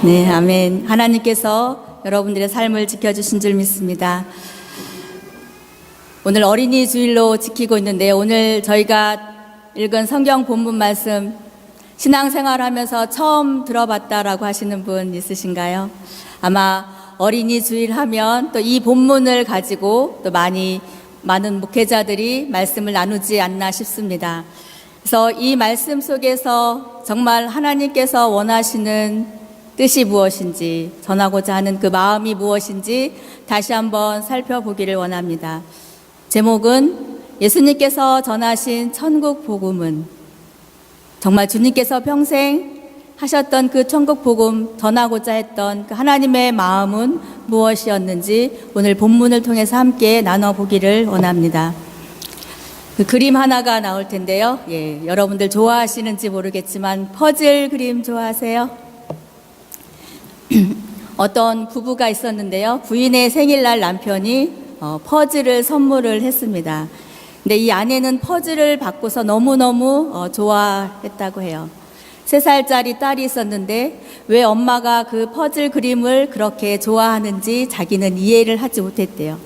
네, 아멘. 하나님께서 여러분들의 삶을 지켜주신 줄 믿습니다. 오늘 어린이 주일로 지키고 있는데 오늘 저희가 읽은 성경 본문 말씀 신앙생활 하면서 처음 들어봤다라고 하시는 분 있으신가요? 아마 어린이 주일 하면 또 이 본문을 가지고 또 많은 목회자들이 말씀을 나누지 않나 싶습니다. 그래서 이 말씀 속에서 정말 하나님께서 원하시는 뜻이 무엇인지, 전하고자 하는 그 마음이 무엇인지 다시 한번 살펴보기를 원합니다. 제목은 예수님께서 전하신 천국 복음은, 정말 주님께서 평생 하셨던 그 천국 복음 전하고자 했던 그 하나님의 마음은 무엇이었는지 오늘 본문을 통해서 함께 나눠보기를 원합니다. 그 그림 하나가 나올 텐데요. 여러분들 좋아하시는지 모르겠지만 퍼즐 그림 좋아하세요? 어떤 부부가 있었는데요. 부인의 생일날 남편이 퍼즐을 선물을 했습니다. 근데 이 아내는 퍼즐을 받고서 너무너무 좋아했다고 해요. 3살짜리 딸이 있었는데 왜 엄마가 그 퍼즐 그림을 그렇게 좋아하는지 자기는 이해를 하지 못했대요.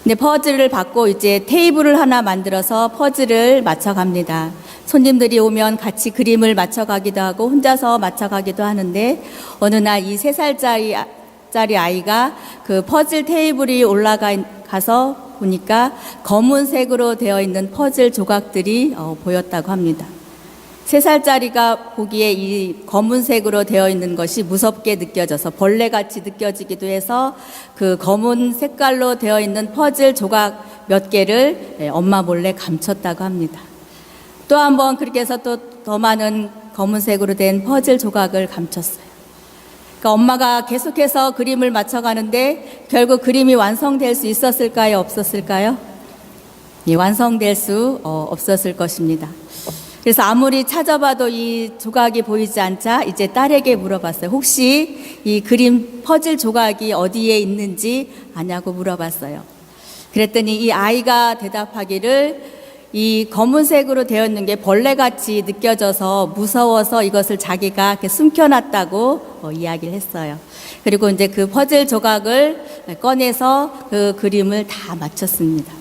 근데 퍼즐을 받고 이제 테이블을 하나 만들어서 퍼즐을 맞춰갑니다. 손님들이 오면 같이 그림을 맞춰가기도 하고 혼자서 맞춰가기도 하는데 어느 날 이 3살짜리 아이가 그 퍼즐 테이블이 올라가서 보니까 검은색으로 되어 있는 퍼즐 조각들이 보였다고 합니다. 3살짜리가 보기에 이 검은색으로 되어 있는 것이 무섭게 느껴져서 벌레같이 느껴지기도 해서 그 검은 색깔로 되어 있는 퍼즐 조각 몇 개를 엄마 몰래 감췄다고 합니다. 또 한 번 그렇게 해서 또 더 많은 검은색으로 된 퍼즐 조각을 감췄어요. 그러니까 엄마가 계속해서 그림을 맞춰가는데 결국 그림이 완성될 수 있었을까요? 없었을까요? 완성될 수 없었을 것입니다. 그래서 아무리 찾아봐도 이 조각이 보이지 않자 이제 딸에게 물어봤어요. 혹시 이 그림 퍼즐 조각이 어디에 있는지 아냐고 물어봤어요. 그랬더니 이 아이가 대답하기를 이 검은색으로 되어 있는 게 벌레같이 느껴져서 무서워서 이것을 자기가 이렇게 숨겨놨다고 이야기를 했어요. 그리고 이제 그 퍼즐 조각을 꺼내서 그 그림을 다 맞췄습니다.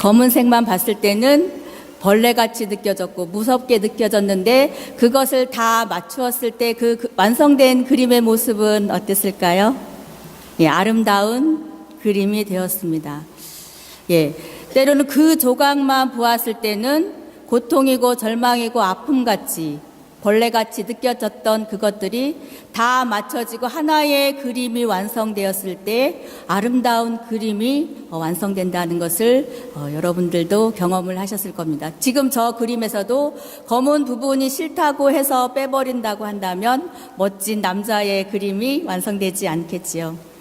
검은색만 봤을 때는 벌레같이 느껴졌고 무섭게 느껴졌는데 그것을 다 맞추었을 때 그 완성된 그림의 모습은 어땠을까요? 아름다운 그림이 되었습니다. 때로는 그 조각만 보았을 때는 고통이고 절망이고 아픔같이 벌레같이 느껴졌던 그것들이 다 맞춰지고 하나의 그림이 완성되었을 때 아름다운 그림이 완성된다는 것을 여러분들도 경험을 하셨을 겁니다. 지금 저 그림에서도 검은 부분이 싫다고 해서 빼버린다고 한다면 멋진 남자의 그림이 완성되지 않겠지요.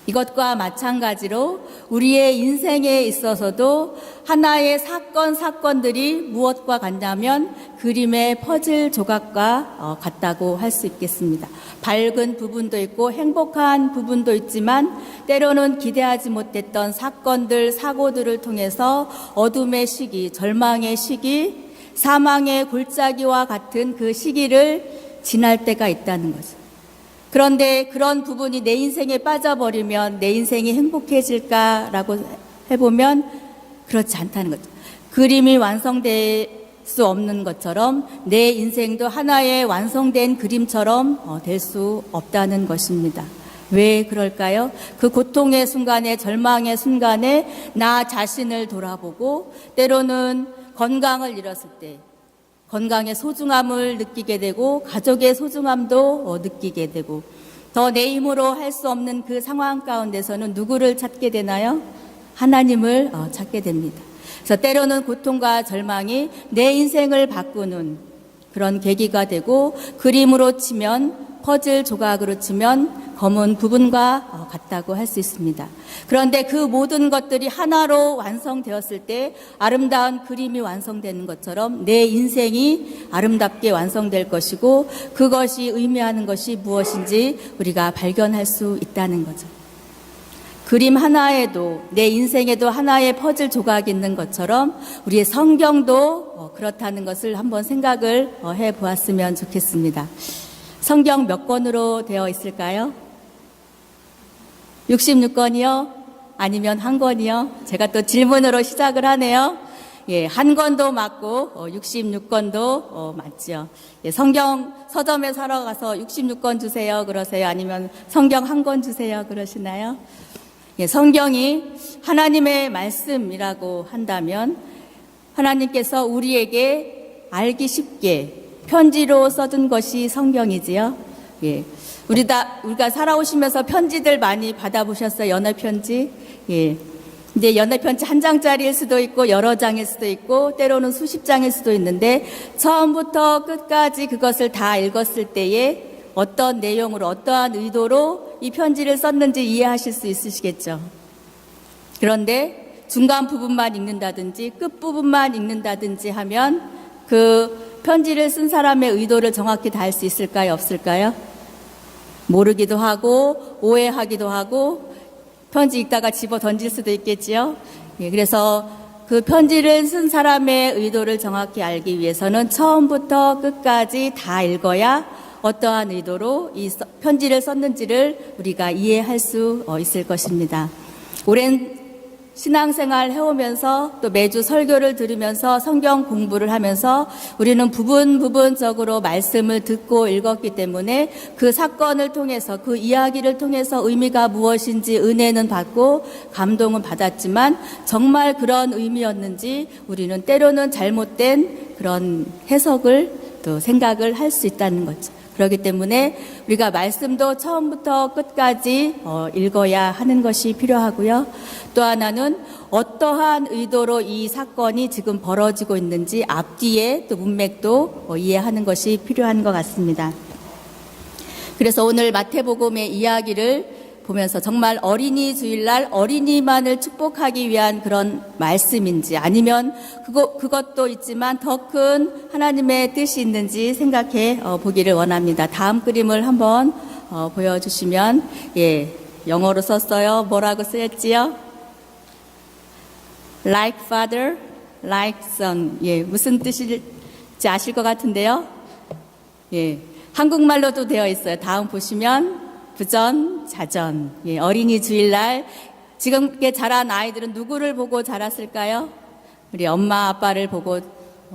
이것과 마찬가지로 우리의 인생에 있어서도 하나의 사건들이 무엇과 같냐면 그림의 퍼즐 조각과 같다고 할 수 있겠습니다. 밝은 부분도 있고 행복한 부분도 있지만 때로는 기대하지 못했던 사건들, 사고들을 통해서 어둠의 시기, 절망의 시기, 사망의 골짜기와 같은 그 시기를 지날 때가 있다는 거죠. 그런데 그런 부분이 내 인생에 빠져버리면 내 인생이 행복해질까라고 해보면 그렇지 않다는 거죠. 그림이 완성될 수 없는 것처럼 내 인생도 하나의 완성된 그림처럼 될 수 없다는 것입니다. 왜 그럴까요? 그 고통의 순간에, 절망의 순간에 나 자신을 돌아보고 때로는 건강을 잃었을 때 건강의 소중함을 느끼게 되고 가족의 소중함도 느끼게 되고 더 내 힘으로 할 수 없는 그 상황 가운데서는 누구를 찾게 되나요? 하나님을 찾게 됩니다. 그래서 때로는 고통과 절망이 내 인생을 바꾸는 그런 계기가 되고 그림으로 치면 퍼즐 조각으로 치면 검은 부분과 같다고 할 수 있습니다. 그런데 그 모든 것들이 하나로 완성되었을 때 아름다운 그림이 완성되는 것처럼 내 인생이 아름답게 완성될 것이고 그것이 의미하는 것이 무엇인지 우리가 발견할 수 있다는 거죠. 그림 하나에도 내 인생에도 하나의 퍼즐 조각이 있는 것처럼 우리의 성경도 그렇다는 것을 한번 생각을 해 보았으면 좋겠습니다. 성경 몇 권으로 되어 있을까요? 66권이요? 아니면 한 권이요? 제가 또 질문으로 시작을 하네요. 예, 한 권도 맞고 66권도 맞죠. 예, 성경 서점에 사러 가서 66권 주세요 그러세요? 아니면 성경 한 권 주세요 그러시나요? 예, 성경이 하나님의 말씀이라고 한다면 하나님께서 우리에게 알기 쉽게 편지로 써둔 것이 성경이지요. 예, 우리가 살아오시면서 편지들 많이 받아보셨어요? 연애 편지? 예. 근데 연애 편지 한 장짜리일 수도 있고 여러 장일 수도 있고 때로는 수십 장일 수도 있는데 처음부터 끝까지 그것을 다 읽었을 때에 어떤 내용으로 어떠한 의도로 이 편지를 썼는지 이해하실 수 있으시겠죠. 그런데 중간 부분만 읽는다든지 끝부분만 읽는다든지 하면 그 편지를 쓴 사람의 의도를 정확히 다 알 수 있을까요? 없을까요? 모르기도 하고 오해하기도 하고 편지 읽다가 집어 던질 수도 있겠지요. 예, 그래서 그 편지를 쓴 사람의 의도를 정확히 알기 위해서는 처음부터 끝까지 다 읽어야 어떠한 의도로 이 편지를 썼는지를 우리가 이해할 수 있을 것입니다. 오랜 신앙생활 해오면서 또 매주 설교를 들으면서 성경 공부를 하면서 우리는 부분적으로 말씀을 듣고 읽었기 때문에 그 사건을 통해서 그 이야기를 통해서 의미가 무엇인지 은혜는 받고 감동은 받았지만 정말 그런 의미였는지 우리는 때로는 잘못된 그런 해석을 또 생각을 할 수 있다는 거죠. 그렇기 때문에 우리가 말씀도 처음부터 끝까지 읽어야 하는 것이 필요하고요. 또 하나는 어떠한 의도로 이 사건이 지금 벌어지고 있는지 앞뒤에 또 문맥도 이해하는 것이 필요한 것 같습니다. 그래서 오늘 마태복음의 이야기를 보면서 정말 어린이 주일날 어린이만을 축복하기 위한 그런 말씀인지 아니면 그것도 있지만 더 큰 하나님의 뜻이 있는지 생각해 보기를 원합니다. 다음 그림을 한번 보여주시면 예, 영어로 썼어요. 뭐라고 쓰였지요? Like father, like son. 예, 무슨 뜻인지 아실 것 같은데요. 예, 한국말로도 되어 있어요. 다음 보시면 부전자전. 예, 어린이 주일날 지금 이렇게 자란 아이들은 누구를 보고 자랐을까요? 우리 엄마 아빠를 보고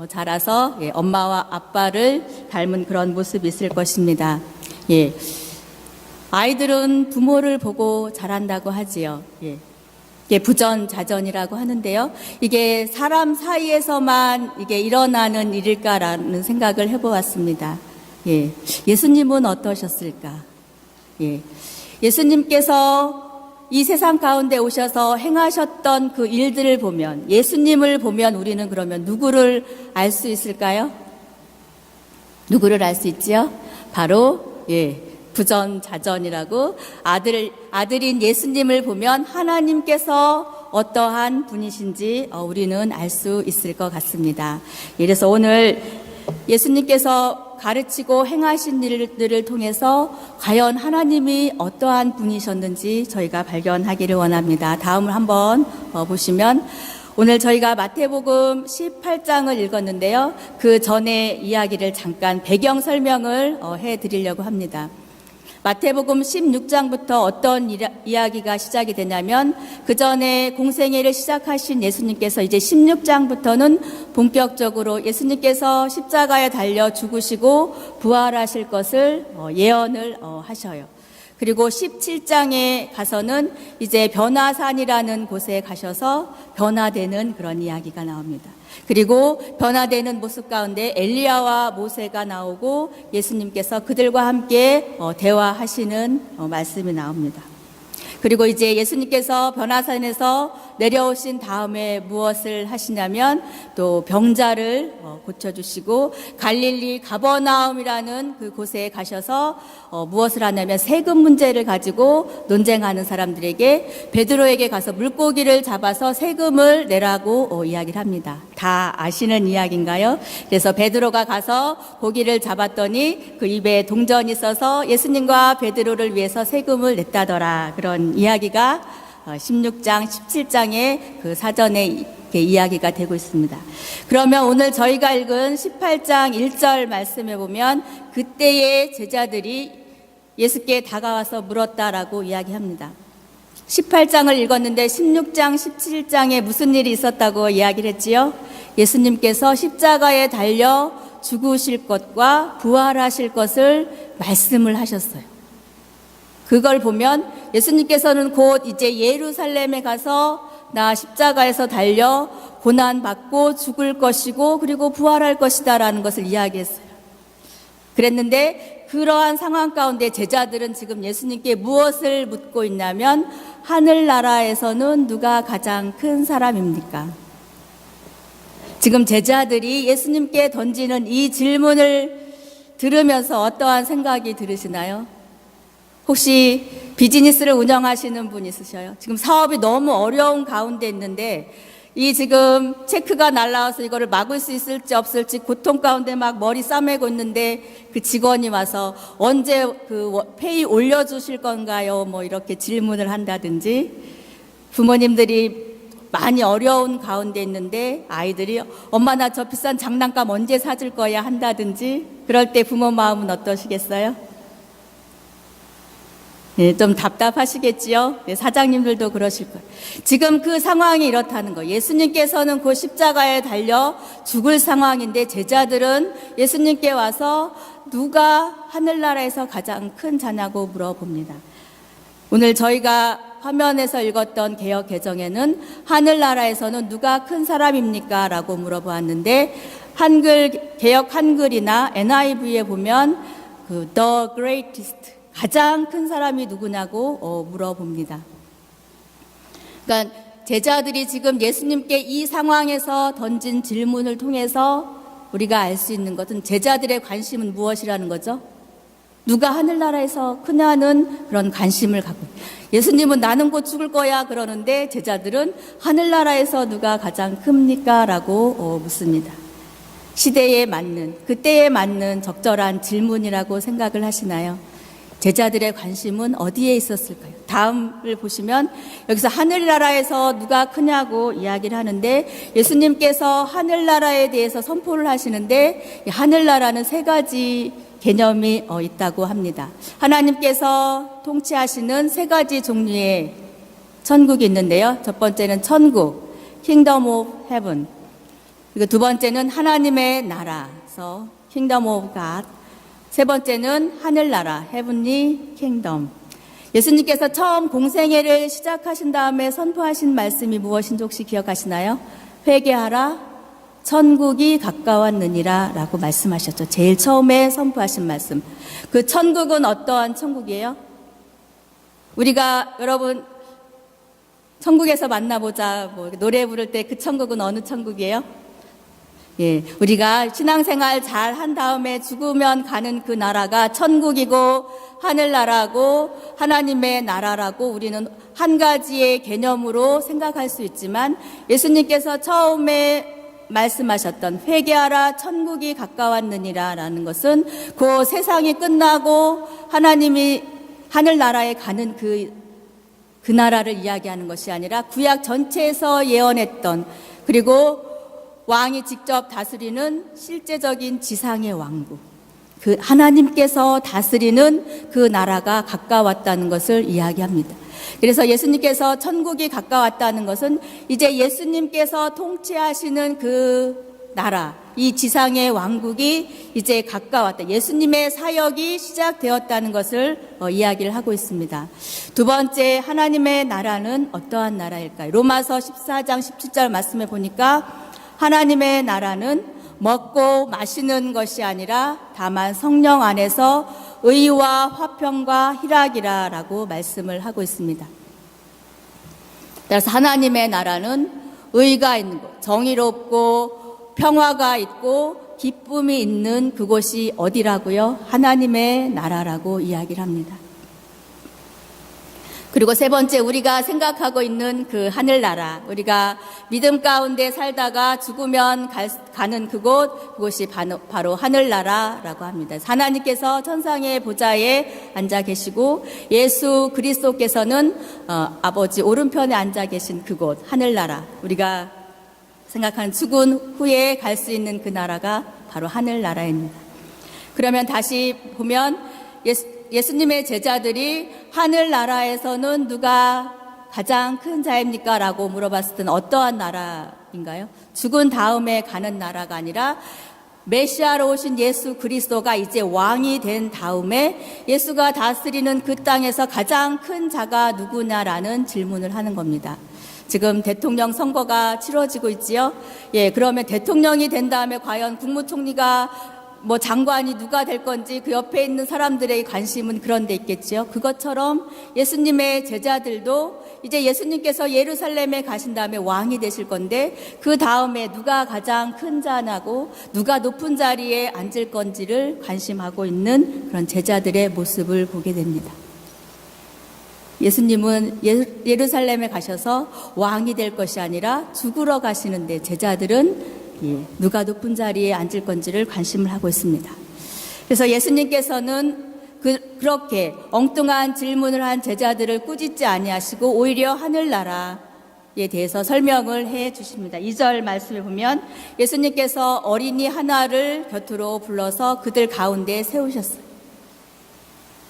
자라서 예, 엄마와 아빠를 닮은 그런 모습이 있을 것입니다. 예, 아이들은 부모를 보고 자란다고 하지요. 예, 이게 부전자전이라고 하는데요. 이게 사람 사이에서만 이게 일어나는 일일까라는 생각을 해보았습니다. 예, 예수님은 어떠셨을까? 예, 예수님께서 이 세상 가운데 오셔서 행하셨던 그 일들을 보면 예수님을 보면 우리는 그러면 누구를 알 수 있을까요? 누구를 알 수 있지요? 바로 예, 부전자전이라고 아들인 예수님을 보면 하나님께서 어떠한 분이신지 우리는 알 수 있을 것 같습니다. 그래서 오늘 예수님께서 가르치고 행하신 일들을 통해서 과연 하나님이 어떠한 분이셨는지 저희가 발견하기를 원합니다. 다음을 한번 보시면 오늘 저희가 마태복음 18장을 읽었는데요. 그 전에 이야기를 잠깐 배경 설명을 해드리려고 합니다. 마태복음 16장부터 어떤 이야기가 시작이 되냐면 그 전에 공생애를 시작하신 예수님께서 이제 16장부터는 본격적으로 예수님께서 십자가에 달려 죽으시고 부활하실 것을 예언을 하셔요. 그리고 17장에 가서는 이제 변화산이라는 곳에 가셔서 변화되는 그런 이야기가 나옵니다. 그리고 변화되는 모습 가운데 엘리야와 모세가 나오고 예수님께서 그들과 함께 대화하시는 말씀이 나옵니다. 그리고 이제 예수님께서 변화산에서 내려오신 다음에 무엇을 하시냐면 또 병자를 고쳐주시고 갈릴리 가버나움이라는 그 곳에 가셔서 무엇을 하냐면 세금 문제를 가지고 논쟁하는 사람들에게 베드로에게 가서 물고기를 잡아서 세금을 내라고 이야기를 합니다. 다 아시는 이야기인가요? 그래서 베드로가 가서 고기를 잡았더니 그 입에 동전이 있어서 예수님과 베드로를 위해서 세금을 냈다더라. 그런 이야기가 16장, 17장의 그 사전에 이렇게 이야기가 되고 있습니다. 그러면 오늘 저희가 읽은 18장 1절 말씀에 보면 그때의 제자들이 예수께 다가와서 물었다라고 이야기합니다. 18장을 읽었는데 16장, 17장에 무슨 일이 있었다고 이야기를 했지요? 예수님께서 십자가에 달려 죽으실 것과 부활하실 것을 말씀을 하셨어요. 그걸 보면 예수님께서는 곧 이제 예루살렘에 가서 나 십자가에서 달려 고난받고 죽을 것이고 그리고 부활할 것이다라는 것을 이야기했어요. 그랬는데 그러한 상황 가운데 제자들은 지금 예수님께 무엇을 묻고 있냐면 하늘나라에서는 누가 가장 큰 사람입니까? 지금 제자들이 예수님께 던지는 이 질문을 들으면서 어떠한 생각이 들으시나요? 혹시 비즈니스를 운영하시는 분 있으셔요? 지금 사업이 너무 어려운 가운데 있는데 이 지금 체크가 날라와서 이거를 막을 수 있을지 없을지 고통 가운데 막 머리 싸매고 있는데 그 직원이 와서 언제 그 페이 올려주실 건가요? 뭐 이렇게 질문을 한다든지 부모님들이 많이 어려운 가운데 있는데 아이들이 엄마 나 저 비싼 장난감 언제 사줄 거야 한다든지 그럴 때 부모 마음은 어떠시겠어요? 네, 좀 답답하시겠지요? 네, 사장님들도 그러실 거예요. 지금 그 상황이 이렇다는 거예요. 예수님께서는 그 십자가에 달려 죽을 상황인데 제자들은 예수님께 와서 누가 하늘나라에서 가장 큰 자냐고 물어봅니다. 오늘 저희가 화면에서 읽었던 개역 개정에는 하늘나라에서는 누가 큰 사람입니까? 라고 물어보았는데 개역 한글이나 NIV에 보면 그 The Greatest 가장 큰 사람이 누구냐고 물어봅니다. 그러니까 제자들이 지금 예수님께 이 상황에서 던진 질문을 통해서 우리가 알 수 있는 것은 제자들의 관심은 무엇이라는 거죠? 누가 하늘나라에서 크냐는 그런 관심을 갖고 예수님은 나는 곧 죽을 거야 그러는데 제자들은 하늘나라에서 누가 가장 큽니까? 라고 묻습니다. 시대에 맞는 그때에 맞는 적절한 질문이라고 생각을 하시나요? 제자들의 관심은 어디에 있었을까요? 다음을 보시면 여기서 하늘나라에서 누가 크냐고 이야기를 하는데 예수님께서 하늘나라에 대해서 선포를 하시는데 하늘나라는 세 가지 개념이 있다고 합니다. 하나님께서 통치하시는 세 가지 종류의 천국이 있는데요. 첫 번째는 천국, Kingdom of Heaven. 그리고 두 번째는 하나님의 나라에서 Kingdom of God. 세 번째는 하늘나라, Heavenly Kingdom. 예수님께서 처음 공생애를 시작하신 다음에 선포하신 말씀이 무엇인지 혹시 기억하시나요? 회개하라, 천국이 가까웠느니라 라고 말씀하셨죠. 제일 처음에 선포하신 말씀. 그 천국은 어떠한 천국이에요? 우리가 여러분 천국에서 만나보자 뭐 노래 부를 때 그 천국은 어느 천국이에요? 예, 우리가 신앙생활 잘 한 다음에 죽으면 가는 그 나라가 천국이고 하늘나라고 하나님의 나라라고 우리는 한 가지의 개념으로 생각할 수 있지만 예수님께서 처음에 말씀하셨던 회개하라 천국이 가까웠느니라 라는 것은 그 세상이 끝나고 하나님이 하늘나라에 가는 그 나라를 이야기하는 것이 아니라 구약 전체에서 예언했던 그리고 왕이 직접 다스리는 실제적인 지상의 왕국, 그 하나님께서 다스리는 그 나라가 가까웠다는 것을 이야기합니다. 그래서 예수님께서 천국이 가까웠다는 것은 이제 예수님께서 통치하시는 그 나라, 이 지상의 왕국이 이제 가까웠다. 예수님의 사역이 시작되었다는 것을 이야기를 하고 있습니다. 두 번째, 하나님의 나라는 어떠한 나라일까요? 로마서 14장 17절 말씀에 보니까 하나님의 나라는 먹고 마시는 것이 아니라 다만 성령 안에서 의와 화평과 희락이라라고 말씀을 하고 있습니다. 그래서 하나님의 나라는 의가 있는 것, 정의롭고 평화가 있고 기쁨이 있는 그곳이 어디라고요? 하나님의 나라라고 이야기를 합니다. 그리고 세 번째, 우리가 생각하고 있는 그 하늘나라, 우리가 믿음 가운데 살다가 죽으면 가는 그곳이 바로 하늘나라라고 합니다. 하나님께서 천상의 보좌에 앉아 계시고 예수 그리스도께서는 아버지 오른편에 앉아 계신 그곳, 하늘나라, 우리가 생각한 죽은 후에 갈 수 있는 그 나라가 바로 하늘나라입니다. 그러면 다시 보면 예수님의 제자들이 하늘나라에서는 누가 가장 큰 자입니까? 라고 물어봤을 때는 어떠한 나라인가요? 죽은 다음에 가는 나라가 아니라 메시아로 오신 예수 그리스도가 이제 왕이 된 다음에 예수가 다스리는 그 땅에서 가장 큰 자가 누구냐라는 질문을 하는 겁니다. 지금 대통령 선거가 치러지고 있지요. 예, 그러면 대통령이 된 다음에 과연 국무총리가 장관이 누가 될 건지 그 옆에 있는 사람들의 관심은 그런 데 있겠지요. 그것처럼 예수님의 제자들도 이제 예수님께서 예루살렘에 가신 다음에 왕이 되실 건데 그 다음에 누가 가장 큰 자나고 누가 높은 자리에 앉을 건지를 관심하고 있는 그런 제자들의 모습을 보게 됩니다. 예수님은 예루살렘에 가셔서 왕이 될 것이 아니라 죽으러 가시는데 제자들은 누가 높은 자리에 앉을 건지를 관심을 하고 있습니다. 그래서 예수님께서는 그렇게 엉뚱한 질문을 한 제자들을 꾸짖지 아니하시고 오히려 하늘나라에 대해서 설명을 해 주십니다. 2절 말씀을 보면 예수님께서 어린이 하나를 곁으로 불러서 그들 가운데 세우셨어요.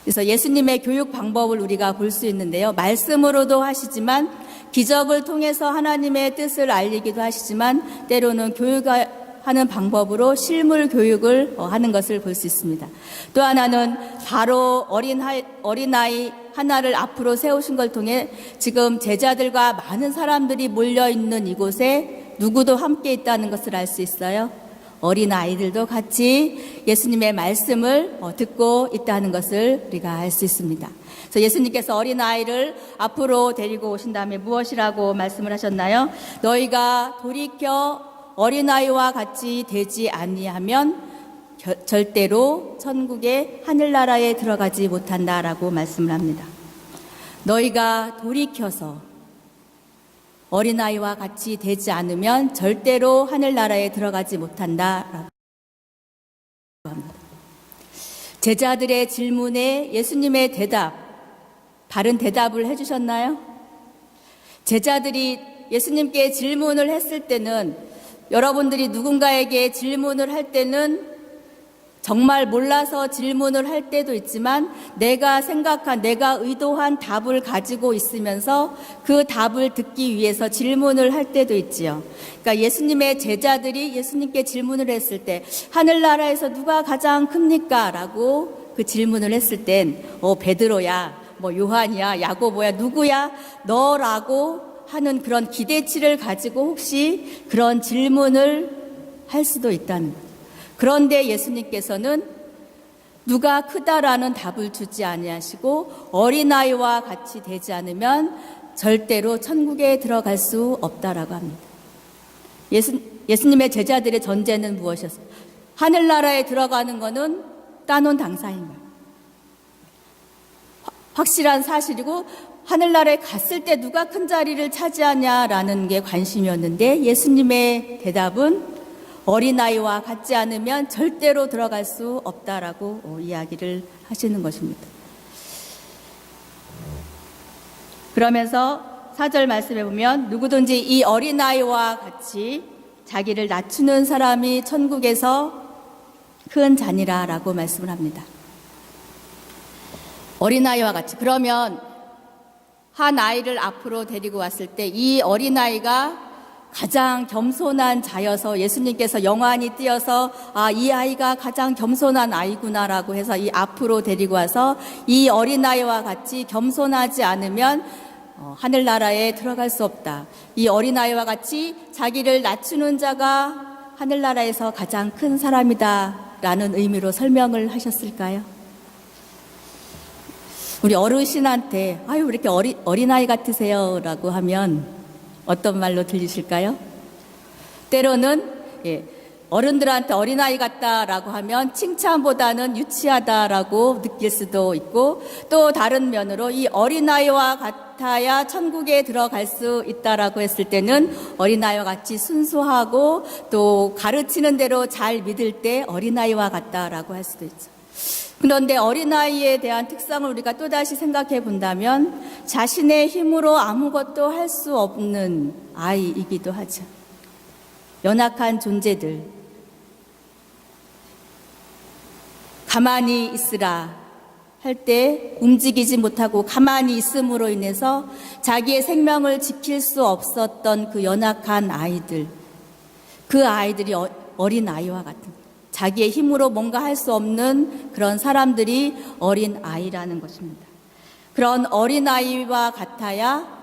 그래서 예수님의 교육 방법을 우리가 볼 수 있는데요. 말씀으로도 하시지만 기적을 통해서 하나님의 뜻을 알리기도 하시지만 때로는 교육하는 방법으로 실물 교육을 하는 것을 볼 수 있습니다. 또 하나는 바로 어린아이 하나를 앞으로 세우신 걸 통해 지금 제자들과 많은 사람들이 몰려있는 이곳에 누구도 함께 있다는 것을 알 수 있어요. 어린 아이들도 같이 예수님의 말씀을 듣고 있다는 것을 우리가 알 수 있습니다. 그래서 예수님께서 어린 아이를 앞으로 데리고 오신 다음에 무엇이라고 말씀을 하셨나요? 너희가 돌이켜 어린 아이와 같이 되지 아니하면 절대로 천국의 하늘나라에 들어가지 못한다라고 말씀을 합니다. 너희가 돌이켜서 어린아이와 같이 되지 않으면 절대로 하늘나라에 들어가지 못한다라고 합니다. 제자들의 질문에 예수님의 바른 대답을 해주셨나요? 제자들이 예수님께 질문을 했을 때는 여러분들이 누군가에게 질문을 할 때는 정말 몰라서 질문을 할 때도 있지만 내가 생각한, 내가 의도한 답을 가지고 있으면서 그 답을 듣기 위해서 질문을 할 때도 있지요. 그러니까 예수님의 제자들이 예수님께 질문을 했을 때 하늘나라에서 누가 가장 큽니까? 라고 그 질문을 했을 땐 베드로야, 요한이야, 야고보야, 누구야? 너라고 하는 그런 기대치를 가지고 혹시 그런 질문을 할 수도 있다는 거예요. 그런데 예수님께서는 누가 크다라는 답을 주지 아니하시고 어린아이와 같이 되지 않으면 절대로 천국에 들어갈 수 없다라고 합니다. 예수님의 제자들의 전제는 무엇이었어요? 하늘나라에 들어가는 것은 따놓은 당사인 거예요. 확실한 사실이고 하늘나라에 갔을 때 누가 큰 자리를 차지하냐라는 게 관심이었는데 예수님의 대답은 어린아이와 같지 않으면 절대로 들어갈 수 없다라고 이야기를 하시는 것입니다. 그러면서 4절 말씀에 보면 누구든지 이 어린아이와 같이 자기를 낮추는 사람이 천국에서 큰 자니라 라고 말씀을 합니다. 어린아이와 같이. 그러면 한 아이를 앞으로 데리고 왔을 때 이 어린아이가 가장 겸손한 자여서 예수님께서 영환이 띄어서 이 아이가 가장 겸손한 아이구나라고 해서 이 앞으로 데리고 와서 이 어린아이와 같이 겸손하지 않으면 하늘나라에 들어갈 수 없다. 이 어린아이와 같이 자기를 낮추는 자가 하늘나라에서 가장 큰 사람이다 라는 의미로 설명을 하셨을까요? 우리 어르신한테 왜 이렇게 어린아이 같으세요? 라고 하면 어떤 말로 들리실까요? 때로는 어른들한테 어린아이 같다라고 하면 칭찬보다는 유치하다라고 느낄 수도 있고, 또 다른 면으로 이 어린아이와 같아야 천국에 들어갈 수 있다라고 했을 때는 어린아이와 같이 순수하고 또 가르치는 대로 잘 믿을 때 어린아이와 같다라고 할 수도 있죠. 그런데 어린아이에 대한 특성을 우리가 또다시 생각해 본다면 자신의 힘으로 아무것도 할 수 없는 아이이기도 하죠. 연약한 존재들, 가만히 있으라 할 때 움직이지 못하고 가만히 있음으로 인해서 자기의 생명을 지킬 수 없었던 그 연약한 아이들, 그 아이들이 어린 아이와 같은, 자기의 힘으로 뭔가 할 수 없는 그런 사람들이 어린 아이라는 것입니다. 그런 어린 아이와 같아야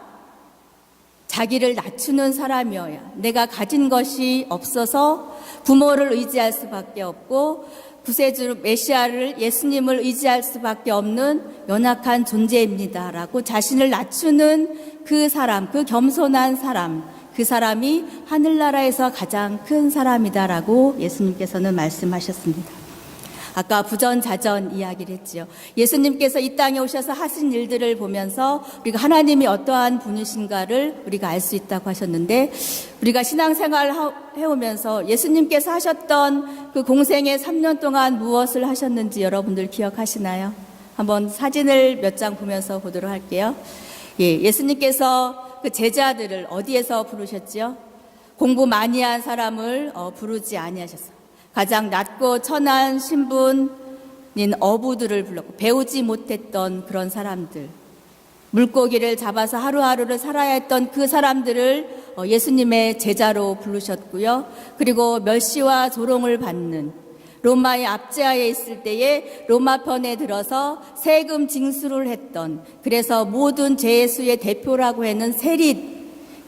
자기를 낮추는 사람이어야, 내가 가진 것이 없어서 부모를 의지할 수밖에 없고 구세주 메시아를, 예수님을 의지할 수밖에 없는 연약한 존재입니다라고 자신을 낮추는 그 사람, 그 겸손한 사람, 그 사람이 하늘나라에서 가장 큰 사람이다라고 예수님께서는 말씀하셨습니다. 아까 부전자전 이야기를 했지요. 예수님께서 이 땅에 오셔서 하신 일들을 보면서 우리가 하나님이 어떠한 분이신가를 우리가 알 수 있다고 하셨는데, 우리가 신앙생활을 해오면서 예수님께서 하셨던 그 공생의 3년 동안 무엇을 하셨는지 여러분들 기억하시나요? 한번 사진을 몇 장 보면서 보도록 할게요. 예수님께서 그 제자들을 어디에서 부르셨지요? 공부 많이 한 사람을 부르지 아니하셨어요. 가장 낮고 천한 신분인 어부들을 불렀고, 배우지 못했던 그런 사람들, 물고기를 잡아서 하루하루를 살아야 했던 그 사람들을 예수님의 제자로 부르셨고요. 그리고 멸시와 조롱을 받는 로마의 압제하에 있을 때에 로마편에 들어서 세금 징수를 했던, 그래서 모든 죄수의 대표라고 하는 세릿,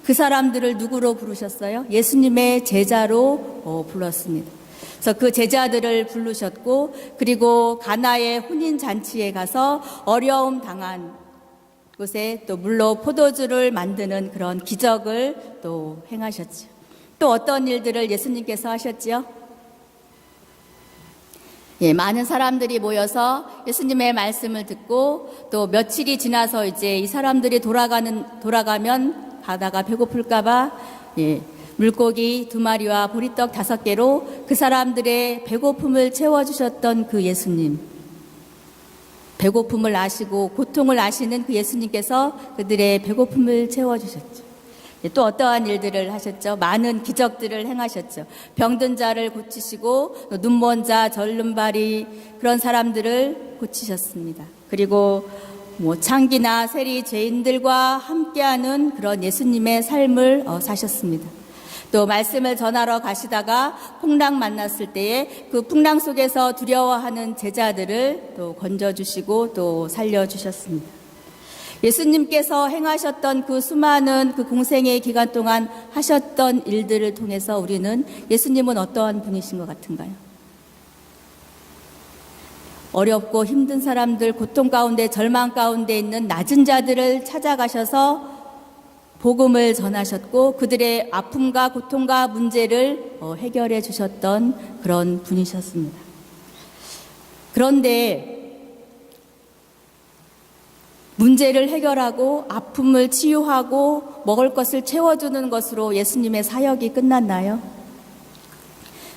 그 사람들을 누구로 부르셨어요? 예수님의 제자로 불렀습니다. 그래서 그 제자들을 부르셨고, 그리고 가나의 혼인잔치에 가서 어려움 당한 곳에 또 물로 포도주를 만드는 그런 기적을 또 행하셨죠. 또 어떤 일들을 예수님께서 하셨지요? 많은 사람들이 모여서 예수님의 말씀을 듣고, 또 며칠이 지나서 이제 이 사람들이 돌아가면 가다가 배고플까봐 물고기 2마리와 보리떡 5개로 그 사람들의 배고픔을 채워주셨던 그 예수님, 배고픔을 아시고 고통을 아시는 그 예수님께서 그들의 배고픔을 채워주셨죠. 또 어떠한 일들을 하셨죠? 많은 기적들을 행하셨죠. 병든 자를 고치시고, 눈먼 자, 절름발이, 그런 사람들을 고치셨습니다. 그리고 창기나 세리, 죄인들과 함께하는 그런 예수님의 삶을 사셨습니다. 또 말씀을 전하러 가시다가 풍랑 만났을 때에 그 풍랑 속에서 두려워하는 제자들을 또 건져주시고 또 살려주셨습니다. 예수님께서 행하셨던 그 수많은 그 공생의 기간 동안 하셨던 일들을 통해서 우리는 예수님은 어떠한 분이신 것 같은가요? 어렵고 힘든 사람들, 고통 가운데, 절망 가운데 있는 낮은 자들을 찾아가셔서 복음을 전하셨고, 그들의 아픔과 고통과 문제를 해결해 주셨던 그런 분이셨습니다. 그런데 문제를 해결하고 아픔을 치유하고 먹을 것을 채워주는 것으로 예수님의 사역이 끝났나요?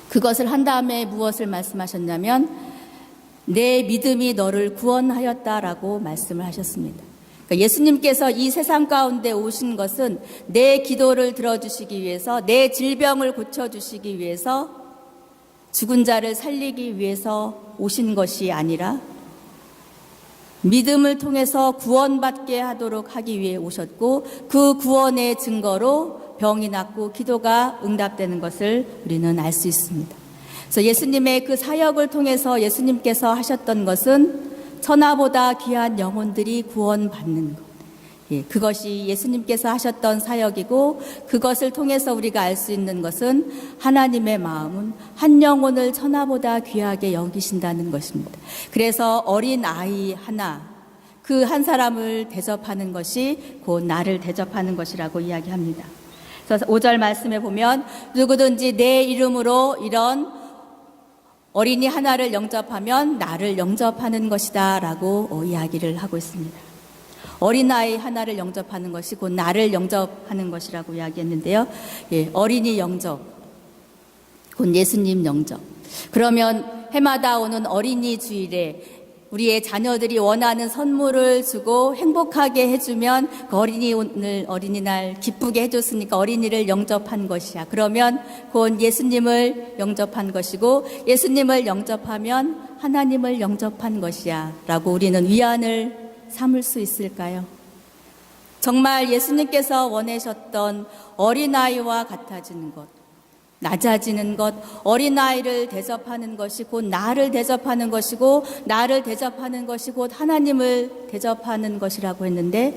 그것을 한 다음에 무엇을 말씀하셨냐면, 내 믿음이 너를 구원하였다라고 말씀을 하셨습니다. 그러니까 예수님께서 이 세상 가운데 오신 것은 내 기도를 들어주시기 위해서, 내 질병을 고쳐주시기 위해서, 죽은 자를 살리기 위해서 오신 것이 아니라 믿음을 통해서 구원받게 하도록 하기 위해 오셨고, 그 구원의 증거로 병이 낫고 기도가 응답되는 것을 우리는 알 수 있습니다. 그래서 예수님의 그 사역을 통해서 예수님께서 하셨던 것은 천하보다 귀한 영혼들이 구원받는 것. 그것이 예수님께서 하셨던 사역이고, 그것을 통해서 우리가 알 수 있는 것은 하나님의 마음은 한 영혼을 천하보다 귀하게 여기신다는 것입니다. 그래서 어린 아이 하나, 그 한 사람을 대접하는 것이 곧 나를 대접하는 것이라고 이야기합니다. 그래서 그래서 5절 말씀에 보면 누구든지 내 이름으로 이런 어린이 하나를 영접하면 나를 영접하는 것이다 라고 이야기를 하고 있습니다. 어린아이 하나를 영접하는 것이 곧 나를 영접하는 것이라고 이야기했는데요. 예, 어린이 영접, 곧 예수님 영접. 그러면 해마다 오는 어린이 주일에 우리의 자녀들이 원하는 선물을 주고 행복하게 해주면 그 오늘 어린이날 기쁘게 해줬으니까 어린이를 영접한 것이야. 그러면 곧 예수님을 영접한 것이고 예수님을 영접하면 하나님을 영접한 것이야 라고 우리는 위안을 삼을 수 있을까요? 정말 예수님께서 원하셨던 어린아이와 같아지는 것, 낮아지는 것, 어린아이를 대접하는 것이 곧 나를 대접하는 것이고 나를 대접하는 것이 곧 하나님을 대접하는 것이라고 했는데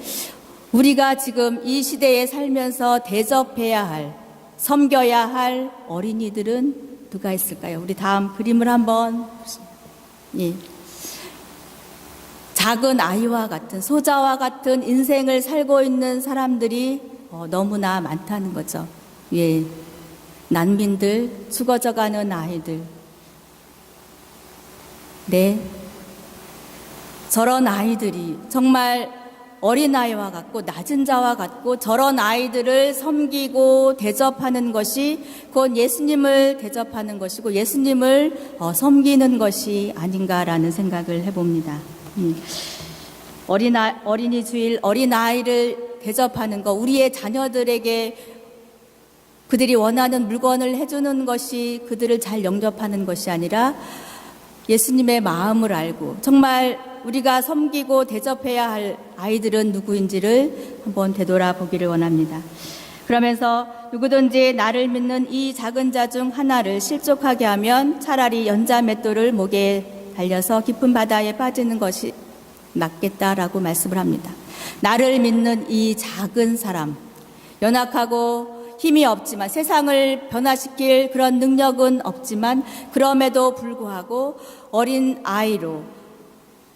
우리가 지금 이 시대에 살면서 대접해야 할, 섬겨야 할 어린이들은 누가 있을까요? 우리 다음 그림을 한번 보시죠. 예. 작은 아이와 같은 소자와 같은 인생을 살고 있는 사람들이 너무나 많다는 거죠. 예. 난민들, 죽어져가는 아이들. 네. 저런 아이들이 정말 어린아이와 같고 낮은 자와 같고 저런 아이들을 섬기고 대접하는 것이 곧 예수님을 대접하는 것이고 예수님을 섬기는 것이 아닌가라는 생각을 해봅니다. 어린이 주일 어린아이를 대접하는 것, 우리의 자녀들에게 그들이 원하는 물건을 해주는 것이 그들을 잘 영접하는 것이 아니라 예수님의 마음을 알고 정말 우리가 섬기고 대접해야 할 아이들은 누구인지를 한번 되돌아보기를 원합니다. 그러면서 누구든지 나를 믿는 이 작은 자 중 하나를 실족하게 하면 차라리 연자 맷돌을 목에 달려서 깊은 바다에 빠지는 것이 낫겠다라고 말씀을 합니다. 나를 믿는 이 작은 사람, 연약하고 힘이 없지만 세상을 변화시킬 그런 능력은 없지만 그럼에도 불구하고 어린 아이로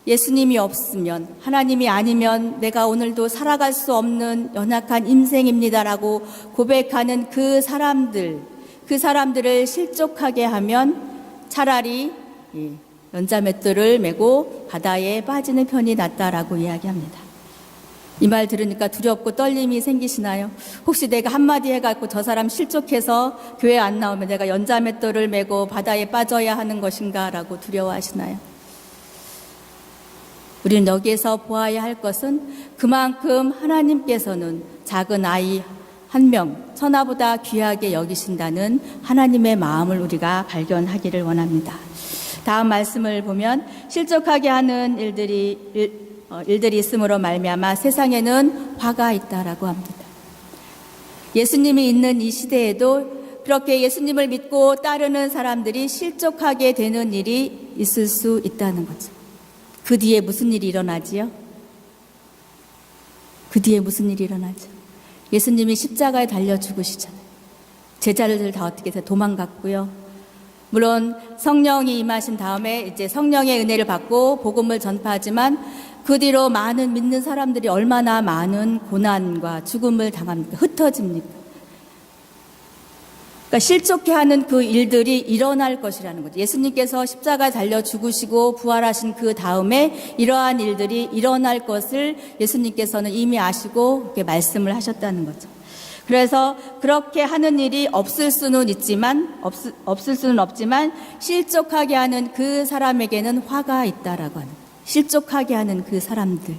예수님이 없으면 하나님이 아니면 내가 오늘도 살아갈 수 없는 연약한 인생입니다라고 고백하는 그 사람들을 실족하게 하면 차라리 연자맷돌을 메고 바다에 빠지는 편이 낫다라고 이야기합니다. 이 말 들으니까 두렵고 떨림이 생기시나요? 혹시 내가 한마디 해갖고 저 사람 실족해서 교회 안 나오면 내가 연자맷돌을 메고 바다에 빠져야 하는 것인가 라고 두려워하시나요? 우리는 여기에서 보아야 할 것은 그만큼 하나님께서는 작은 아이 한 명, 천하보다 귀하게 여기신다는 하나님의 마음을 우리가 발견하기를 원합니다. 다음 말씀을 보면 실족하게 하는 일들이 있음으로 말미암아 세상에는 화가 있다라고 합니다. 예수님이 있는 이 시대에도 그렇게 예수님을 믿고 따르는 사람들이 실족하게 되는 일이 있을 수 있다는 거죠. 그 뒤에 무슨 일이 일어나지요? 그 뒤에 무슨 일이 일어나죠? 예수님이 십자가에 달려 죽으시잖아요. 제자들 다 어떻게 해서 도망갔고요. 물론 성령이 임하신 다음에 이제 성령의 은혜를 받고 복음을 전파하지만 그 뒤로 많은 믿는 사람들이 얼마나 많은 고난과 죽음을 당합니까? 흩어집니까? 그러니까 실족해하는 그 일들이 일어날 것이라는 거죠. 예수님께서 십자가에 달려 죽으시고 부활하신 그 다음에 이러한 일들이 일어날 것을 예수님께서는 이미 아시고 이렇게 말씀을 하셨다는 거죠. 그래서 그렇게 하는 일이 없을 수는 없지만 실족하게 하는 그 사람에게는 화가 있다라고 하는 거예요. 실족하게 하는 그 사람들.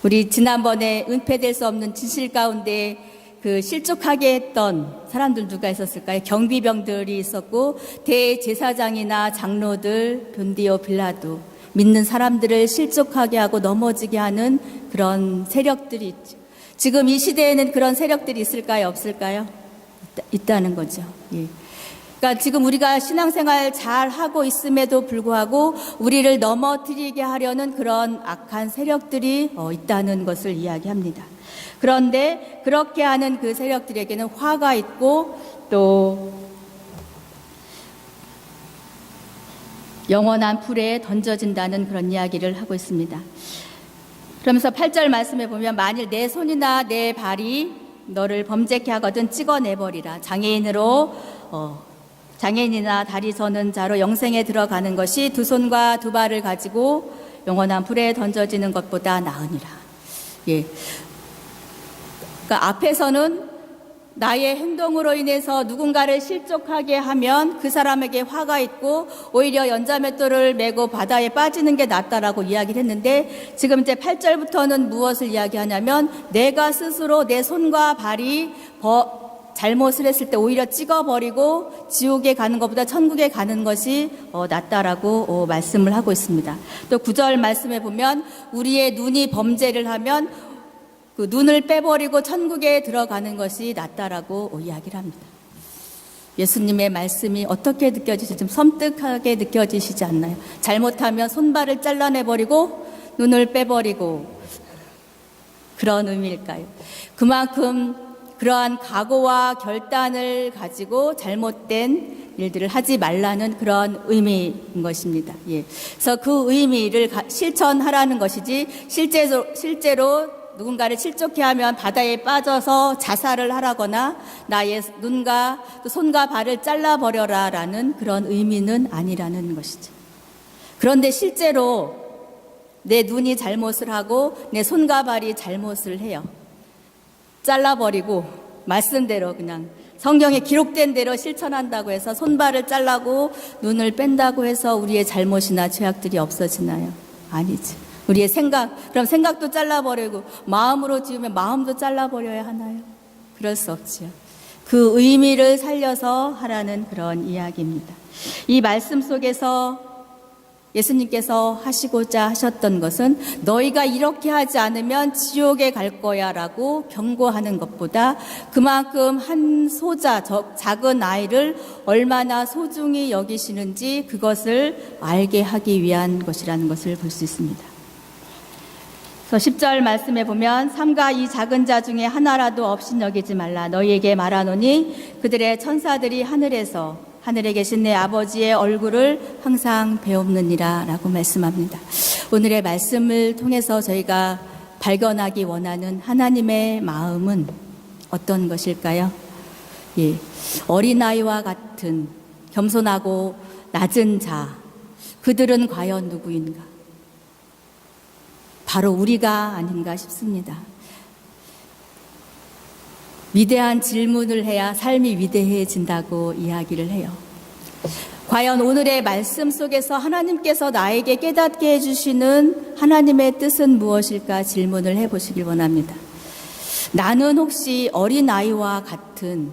우리 지난번에 은폐될 수 없는 진실 가운데 그 실족하게 했던 사람들 누가 있었을까요? 경비병들이 있었고 대제사장이나 장로들, 본디오 빌라도 믿는 사람들을 실족하게 하고 넘어지게 하는 그런 세력들이 있죠. 지금 이 시대에는 그런 세력들이 있을까요? 없을까요? 있다는 거죠. 예. 그러니까 지금 우리가 신앙생활 잘 하고 있음에도 불구하고 우리를 넘어뜨리게 하려는 그런 악한 세력들이 있다는 것을 이야기합니다. 그런데 그렇게 하는 그 세력들에게는 화가 있고 또 영원한 불에 던져진다는 그런 이야기를 하고 있습니다. 그러면서 8절 말씀에 보면 만일 내 손이나 내 발이 너를 범죄케 하거든 찍어내버리라. 장애인이나 다리 서는 자로 영생에 들어가는 것이 두 손과 두 발을 가지고 영원한 불에 던져지는 것보다 나으니라. 예. 그러니까 앞에서는 나의 행동으로 인해서 누군가를 실족하게 하면 그 사람에게 화가 있고 오히려 연자맷돌을 메고 바다에 빠지는 게 낫다라고 이야기를 했는데, 지금 이제 8절부터는 무엇을 이야기하냐면 내가 스스로 내 손과 발이 잘못을 했을 때 오히려 찍어버리고 지옥에 가는 것보다 천국에 가는 것이 낫다라고 말씀을 하고 있습니다. 또 9절 말씀에 보면 우리의 눈이 범죄를 하면 그 눈을 빼버리고 천국에 들어가는 것이 낫다라고 이야기를 합니다. 예수님의 말씀이 어떻게 느껴지시지? 좀 섬뜩하게 느껴지시지 않나요? 잘못하면 손발을 잘라내버리고 눈을 빼버리고 그런 의미일까요? 그만큼 그러한 각오와 결단을 가지고 잘못된 일들을 하지 말라는 그런 의미인 것입니다. 예. 그래서 그 의미를 실천하라는 것이지 실제로 누군가를 실족해 하면 바다에 빠져서 자살을 하라거나 나의 눈과 손과 발을 잘라버려라 라는 그런 의미는 아니라는 것이죠. 그런데 실제로 내 눈이 잘못을 하고 내 손과 발이 잘못을 해요. 잘라버리고 말씀대로 그냥 성경에 기록된 대로 실천한다고 해서 손발을 잘라고 눈을 뺀다고 해서 우리의 잘못이나 죄악들이 없어지나요? 아니지. 우리의 그럼 생각도 잘라버리고 마음으로 지으면 마음도 잘라버려야 하나요? 그럴 수 없지요. 그 의미를 살려서 하라는 그런 이야기입니다. 이 말씀 속에서 예수님께서 하시고자 하셨던 것은 너희가 이렇게 하지 않으면 지옥에 갈 거야 라고 경고하는 것보다 그만큼 한 작은 아이를 얼마나 소중히 여기시는지 그것을 알게 하기 위한 것이라는 것을 볼 수 있습니다. 10절 말씀에 보면 삼가 이 작은 자 중에 하나라도 없인 여기지 말라. 너희에게 말하노니 그들의 천사들이 하늘에 계신 내 아버지의 얼굴을 항상 배옵느니라 라고 말씀합니다. 오늘의 말씀을 통해서 저희가 발견하기 원하는 하나님의 마음은 어떤 것일까요? 예, 어린아이와 같은 겸손하고 낮은 자, 그들은 과연 누구인가? 바로 우리가 아닌가 싶습니다. 위대한 질문을 해야 삶이 위대해진다고 이야기를 해요. 과연 오늘의 말씀 속에서 하나님께서 나에게 깨닫게 해주시는 하나님의 뜻은 무엇일까 질문을 해보시길 원합니다. 나는 혹시 어린아이와 같은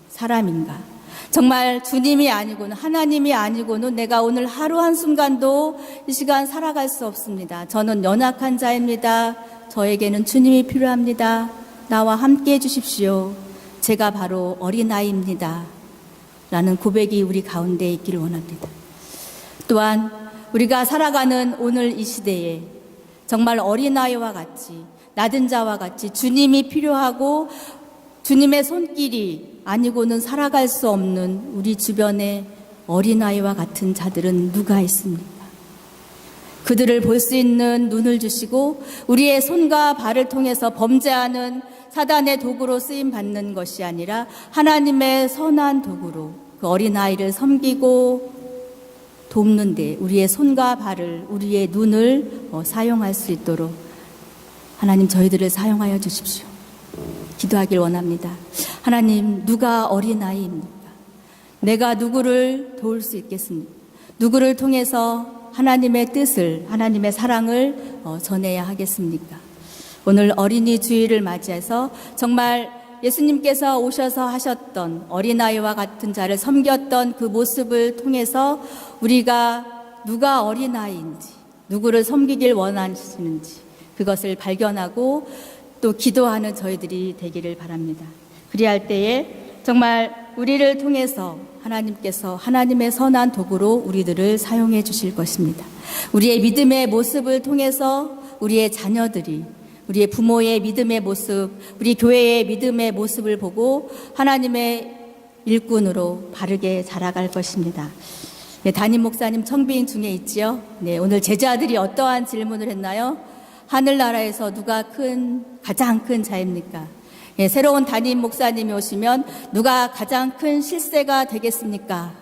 사람인가? 정말 주님이 아니고는 하나님이 아니고는 내가 오늘 하루 한순간도 이 시간 살아갈 수 없습니다. 저는 연약한 자입니다. 저에게는 주님이 필요합니다. 나와 함께 해주십시오. 제가 바로 어린아이입니다. 라는 고백이 우리 가운데 있기를 원합니다. 또한 우리가 살아가는 오늘 이 시대에 정말 어린아이와 같이 낮은 자와 같이 주님이 필요하고 주님의 손길이 아니고는 살아갈 수 없는 우리 주변에 어린아이와 같은 자들은 누가 있습니까? 그들을 볼 수 있는 눈을 주시고 우리의 손과 발을 통해서 범죄하는 사단의 도구로 쓰임받는 것이 아니라 하나님의 선한 도구로 그 어린아이를 섬기고 돕는 데 우리의 손과 발을, 우리의 눈을 사용할 수 있도록 하나님 저희들을 사용하여 주십시오. 기도하길 원합니다. 하나님, 누가 어린아이입니까? 내가 누구를 도울 수 있겠습니까? 누구를 통해서 하나님의 뜻을, 하나님의 사랑을 전해야 하겠습니까? 오늘 어린이 주일을 맞이해서 정말 예수님께서 오셔서 하셨던 어린아이와 같은 자를 섬겼던 그 모습을 통해서 우리가 누가 어린아이인지, 누구를 섬기길 원하시는지 그것을 발견하고 또 기도하는 저희들이 되기를 바랍니다. 그리할 때에 정말 우리를 통해서 하나님께서 하나님의 선한 도구로 우리들을 사용해 주실 것입니다. 우리의 믿음의 모습을 통해서 우리의 자녀들이 우리의 부모의 믿음의 모습, 우리 교회의 믿음의 모습을 보고 하나님의 일꾼으로 바르게 자라갈 것입니다. 네, 담임 목사님 청비인 중에 있지요. 네, 오늘 제자들이 어떠한 질문을 했나요? 하늘나라에서 누가 가장 큰 자입니까? 예, 새로운 담임 목사님이 오시면 누가 가장 큰 실세가 되겠습니까?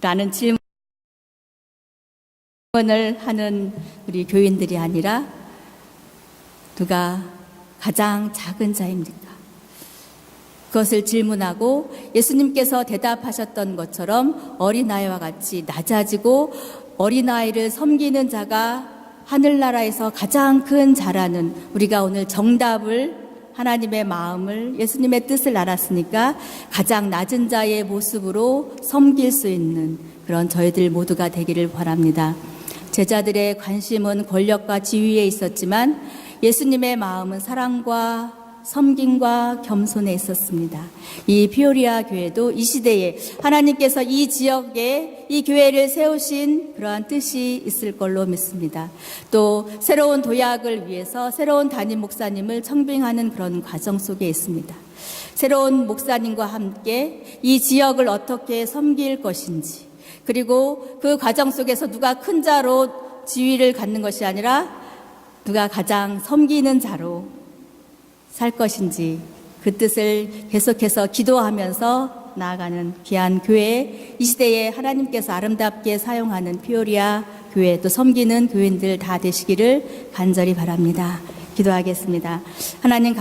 라는 질문을 하는 우리 교인들이 아니라 누가 가장 작은 자입니까? 그것을 질문하고 예수님께서 대답하셨던 것처럼 어린아이와 같이 낮아지고 어린아이를 섬기는 자가 하늘나라에서 가장 큰 자라는, 우리가 오늘 정답을, 하나님의 마음을, 예수님의 뜻을 알았으니까 가장 낮은 자의 모습으로 섬길 수 있는 그런 저희들 모두가 되기를 바랍니다. 제자들의 관심은 권력과 지위에 있었지만 예수님의 마음은 사랑과 섬김과 겸손에 있었습니다. 이 피오리아 교회도 이 시대에 하나님께서 이 지역에 이 교회를 세우신 그러한 뜻이 있을 걸로 믿습니다. 또 새로운 도약을 위해서 새로운 담임 목사님을 청빙하는 그런 과정 속에 있습니다. 새로운 목사님과 함께 이 지역을 어떻게 섬길 것인지, 그리고 그 과정 속에서 누가 큰 자로 지위를 갖는 것이 아니라 누가 가장 섬기는 자로 살 것인지, 그 뜻을 계속해서 기도하면서 나아가는 귀한 교회, 이 시대에 하나님께서 아름답게 사용하는 피오리아 교회, 또 섬기는 교인들 다 되시기를 간절히 바랍니다. 기도하겠습니다. 하나님